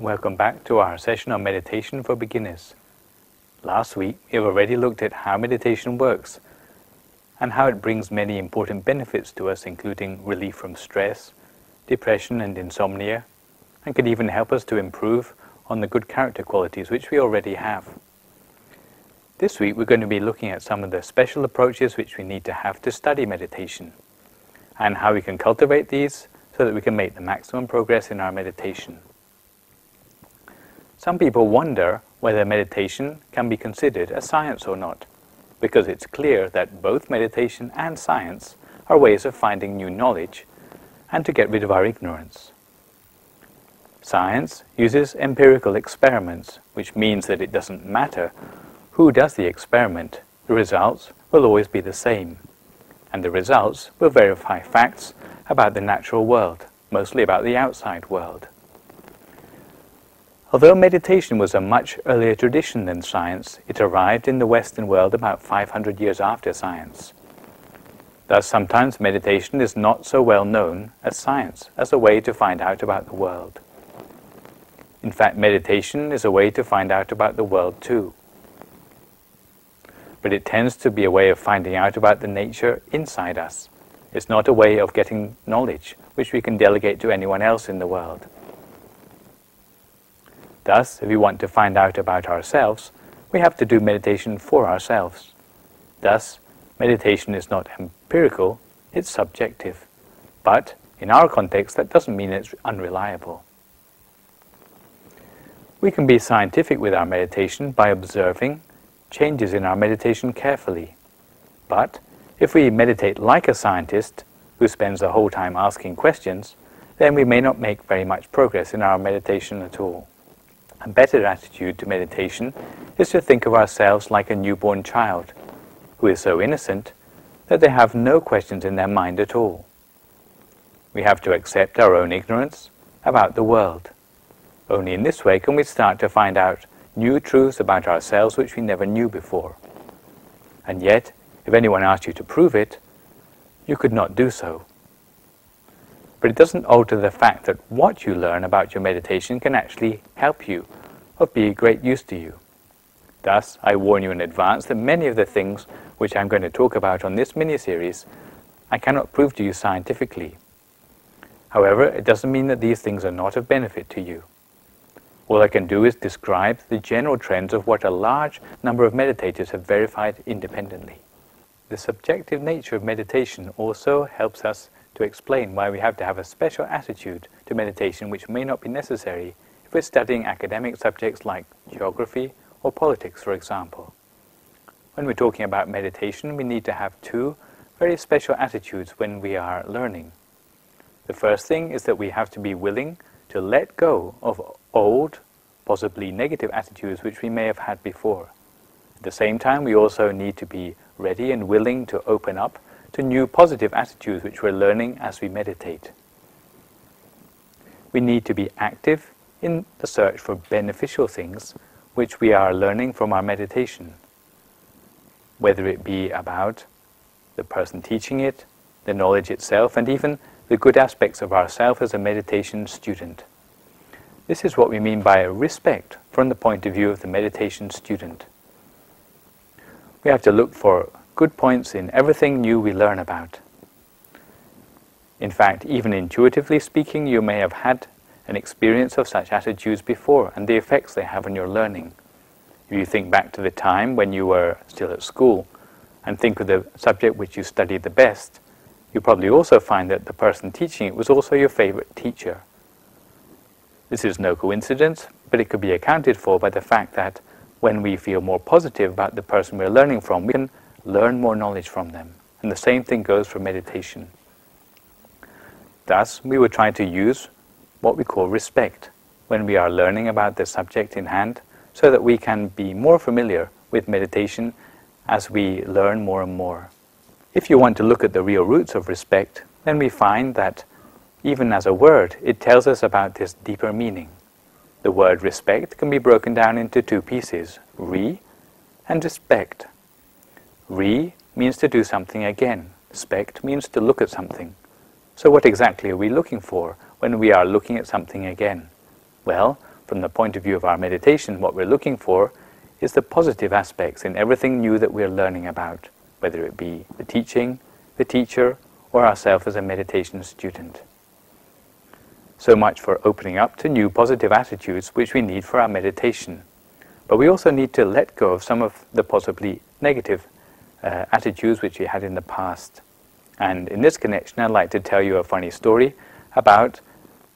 Welcome back to our session on meditation for beginners. Last week we have already looked at how meditation works and how it brings many important benefits to us, including relief from stress, depression and insomnia, and can even help us to improve on the good character qualities which we already have. This week we're going to be looking at some of the special approaches which we need to have to study meditation and how we can cultivate these so that we can make the maximum progress in our meditation. Some people wonder whether meditation can be considered a science or not, because it's clear that both meditation and science are ways of finding new knowledge and to get rid of our ignorance. Science uses empirical experiments, which means that it doesn't matter who does the experiment, the results will always be the same, and the results will verify facts about the natural world, mostly about the outside world. Although meditation was a much earlier tradition than science, it arrived in the Western world about 500 years after science. Thus, sometimes meditation is not so well known as science, as a way to find out about the world. In fact, meditation is a way to find out about the world too. But it tends to be a way of finding out about the nature inside us. It's not a way of getting knowledge, which we can delegate to anyone else in the world. Thus, if we want to find out about ourselves, we have to do meditation for ourselves. Thus, meditation is not empirical, it's subjective. But, in our context, that doesn't mean it's unreliable. We can be scientific with our meditation by observing changes in our meditation carefully. But, if we meditate like a scientist who spends the whole time asking questions, then we may not make very much progress in our meditation at all. A better attitude to meditation is to think of ourselves like a newborn child, who is so innocent that they have no questions in their mind at all. We have to accept our own ignorance about the world. Only in this way can we start to find out new truths about ourselves which we never knew before. And yet, if anyone asked you to prove it, you could not do so. But it doesn't alter the fact that what you learn about your meditation can actually help you or be of great use to you. Thus, I warn you in advance that many of the things which I'm going to talk about on this mini-series I cannot prove to you scientifically. However, it doesn't mean that these things are not of benefit to you. All I can do is describe the general trends of what a large number of meditators have verified independently. The subjective nature of meditation also helps us to explain why we have to have a special attitude to meditation which may not be necessary if we're studying academic subjects like geography or politics, for example. When we're talking about meditation, we need to have two very special attitudes when we are learning. The first thing is that we have to be willing to let go of old, possibly negative attitudes which we may have had before. At the same time, we also need to be ready and willing to open up to new positive attitudes which we're learning as we meditate. We need to be active in the search for beneficial things which we are learning from our meditation, whether it be about the person teaching it, the knowledge itself, and even the good aspects of ourselves as a meditation student. This is what we mean by respect from the point of view of the meditation student. We have to look for good points in everything new we learn about. In fact, even intuitively speaking, you may have had an experience of such attitudes before and the effects they have on your learning. If you think back to the time when you were still at school and think of the subject which you studied the best, you probably also find that the person teaching it was also your favorite teacher. This is no coincidence, but it could be accounted for by the fact that when we feel more positive about the person we're learning from, we can learn more knowledge from them. And the same thing goes for meditation. Thus, we will try to use what we call respect when we are learning about the subject in hand, so that we can be more familiar with meditation as we learn more and more. If you want to look at the real roots of respect, then we find that even as a word, it tells us about this deeper meaning. The word respect can be broken down into two pieces, re and respect. Re means to do something again. Spect means to look at something. So what exactly are we looking for when we are looking at something again? Well, from the point of view of our meditation, what we're looking for is the positive aspects in everything new that we're learning about, whether it be the teaching, the teacher, or ourselves as a meditation student. So much for opening up to new positive attitudes which we need for our meditation. But we also need to let go of some of the possibly negative attitudes which we had in the past. And in this connection, I'd like to tell you a funny story about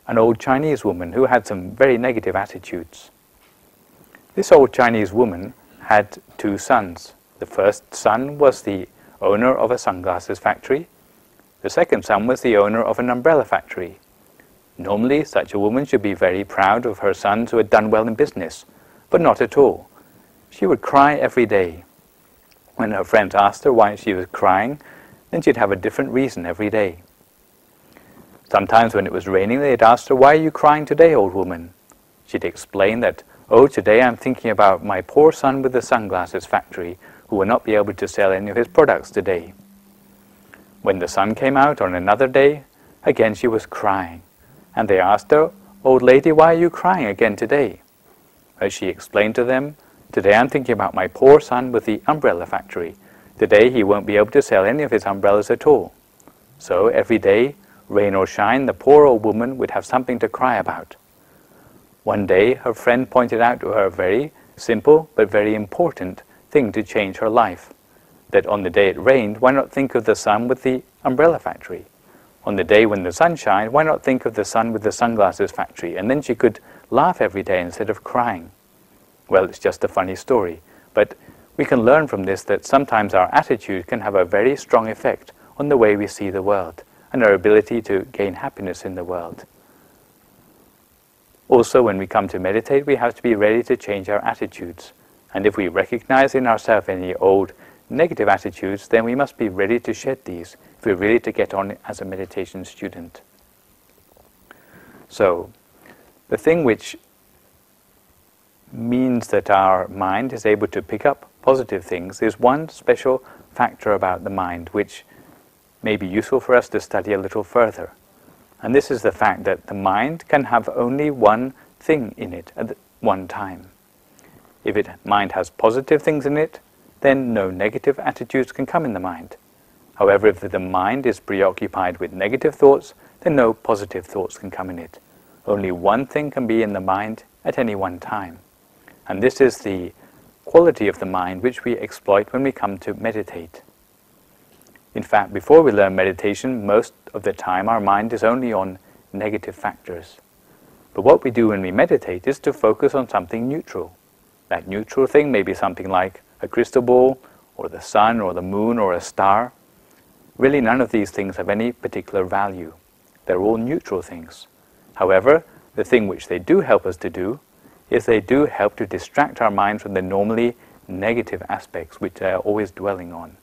an old Chinese woman who had some very negative attitudes. This old Chinese woman had two sons. The first son was the owner of a sunglasses factory. The second son was the owner of an umbrella factory. Normally, such a woman should be very proud of her sons who had done well in business, but not at all. She would cry every day. When her friends asked her why she was crying, then she'd have a different reason every day. Sometimes when it was raining, they'd ask her, "Why are you crying today, old woman?" She'd explain that, "Oh, today I'm thinking about my poor son with the sunglasses factory, who will not be able to sell any of his products today." When the sun came out on another day, again she was crying. And they asked her, "Old lady, why are you crying again today?" As she explained to them, "Today I'm thinking about my poor son with the umbrella factory. Today he won't be able to sell any of his umbrellas at all." So every day, rain or shine, the poor old woman would have something to cry about. One day, her friend pointed out to her a very simple but very important thing to change her life. That on the day it rained, why not think of the son with the umbrella factory? On the day when the sun shined, why not think of the son with the sunglasses factory? And then she could laugh every day instead of crying. Well, it's just a funny story, but we can learn from this that sometimes our attitude can have a very strong effect on the way we see the world and our ability to gain happiness in the world. Also, when we come to meditate, we have to be ready to change our attitudes. And if we recognize in ourselves any old negative attitudes, then we must be ready to shed these if we're really to get on as a meditation student. So, the thing which means that our mind is able to pick up positive things is one special factor about the mind which may be useful for us to study a little further. And this is the fact that the mind can have only one thing in it at one time. If mind has positive things in it, then no negative attitudes can come in the mind. However, if the mind is preoccupied with negative thoughts, then no positive thoughts can come in it. Only one thing can be in the mind at any one time. And this is the quality of the mind which we exploit when we come to meditate. In fact, before we learn meditation, most of the time our mind is only on negative factors. But what we do when we meditate is to focus on something neutral. That neutral thing may be something like a crystal ball, or the sun, or the moon, or a star. Really, none of these things have any particular value. They're all neutral things. However, the thing which they do help us to do is they do help to distract our mind from the normally negative aspects which they are always dwelling on.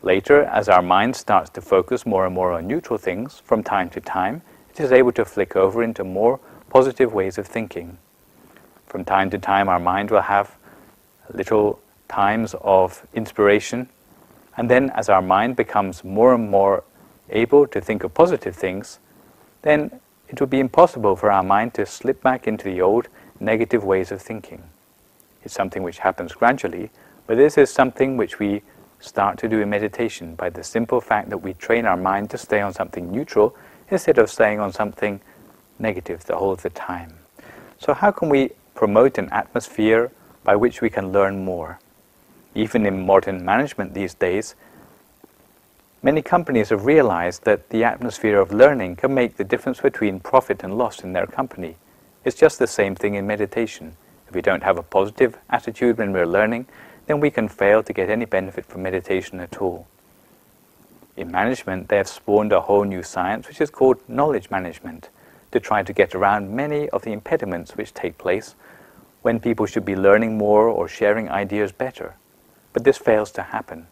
Later, as our mind starts to focus more and more on neutral things, from time to time, it is able to flick over into more positive ways of thinking. From time to time, our mind will have little times of inspiration, and then as our mind becomes more and more able to think of positive things, then it would be impossible for our mind to slip back into the old negative ways of thinking. It's something which happens gradually, but this is something which we start to do in meditation by the simple fact that we train our mind to stay on something neutral instead of staying on something negative the whole of the time. So how can we promote an atmosphere by which we can learn more? Even in modern management these days, many companies have realized that the atmosphere of learning can make the difference between profit and loss in their company. It's just the same thing in meditation. If we don't have a positive attitude when we're learning, then we can fail to get any benefit from meditation at all. In management, they have spawned a whole new science which is called knowledge management, to try to get around many of the impediments which take place when people should be learning more or sharing ideas better. But this fails to happen.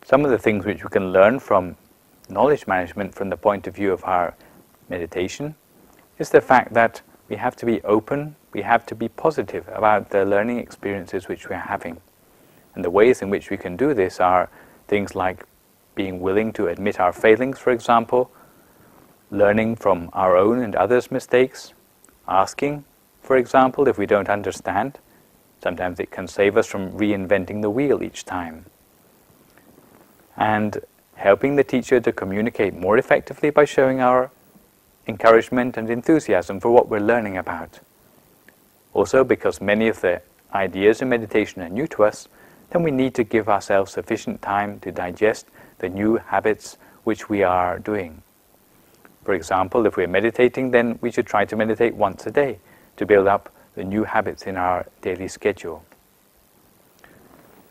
Some of the things which we can learn from knowledge management from the point of view of our meditation is the fact that we have to be open, we have to be positive about the learning experiences which we are having. And the ways in which we can do this are things like being willing to admit our failings, for example, learning from our own and others' mistakes, Asking, for example, if we don't understand, sometimes it can save us from reinventing the wheel each time. And helping the teacher to communicate more effectively by showing our encouragement and enthusiasm for what we're learning about. Also, because many of the ideas in meditation are new to us, then we need to give ourselves sufficient time to digest the new habits which we are doing. For example, if we're meditating, then we should try to meditate once a day to build up the new habits in our daily schedule.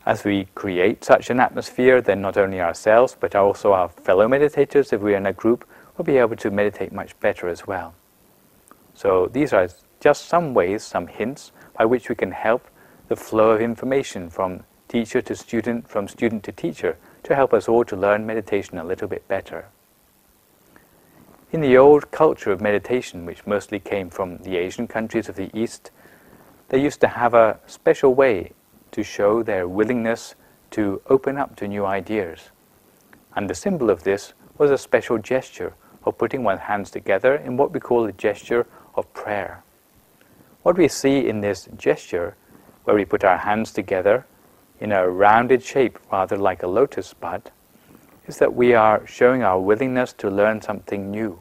As we create such an atmosphere, then not only ourselves, but also our fellow meditators, if we're in a group, will be able to meditate much better as well. So these are just some ways, some hints, by which we can help the flow of information from teacher to student, from student to teacher, to help us all to learn meditation a little bit better. In the old culture of meditation, which mostly came from the Asian countries of the East, they used to have a special way to show their willingness to open up to new ideas. And the symbol of this was a special gesture of putting one's hands together in what we call a gesture of prayer. What we see in this gesture, where we put our hands together in a rounded shape, rather like a lotus bud, is that we are showing our willingness to learn something new.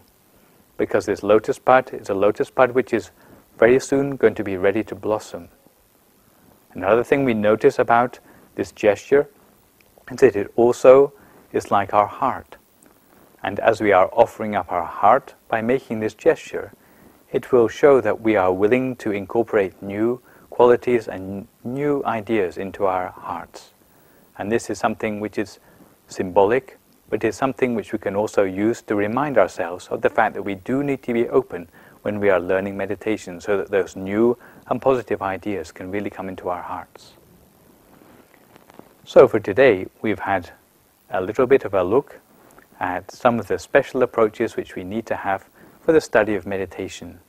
Because this lotus bud is a lotus bud which is very soon going to be ready to blossom. Another thing we notice about this gesture is that it also is like our heart. And as we are offering up our heart by making this gesture, it will show that we are willing to incorporate new qualities and new ideas into our hearts. And this is something which is symbolic, but is something which we can also use to remind ourselves of the fact that we do need to be open when we are learning meditation, so that those new and positive ideas can really come into our hearts. So for today, we've had a little bit of a look at some of the special approaches which we need to have for the study of meditation.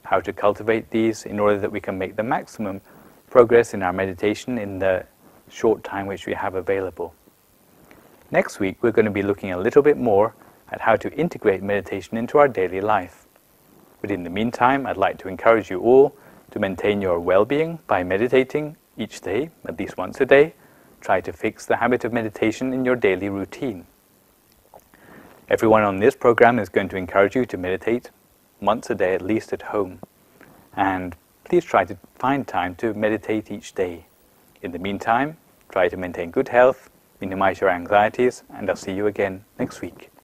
How to cultivate these in order that we can make the maximum progress in our meditation in the short time which we have available. Next week, we're going to be looking a little bit more at how to integrate meditation into our daily life. But in the meantime, I'd like to encourage you all to maintain your well-being by meditating each day, at least once a day. Try to fix the habit of meditation in your daily routine. Everyone on this program is going to encourage you to meditate once a day, at least at home. And please try to find time to meditate each day. In the meantime, try to maintain good health, minimize your anxieties, and I'll see you again next week.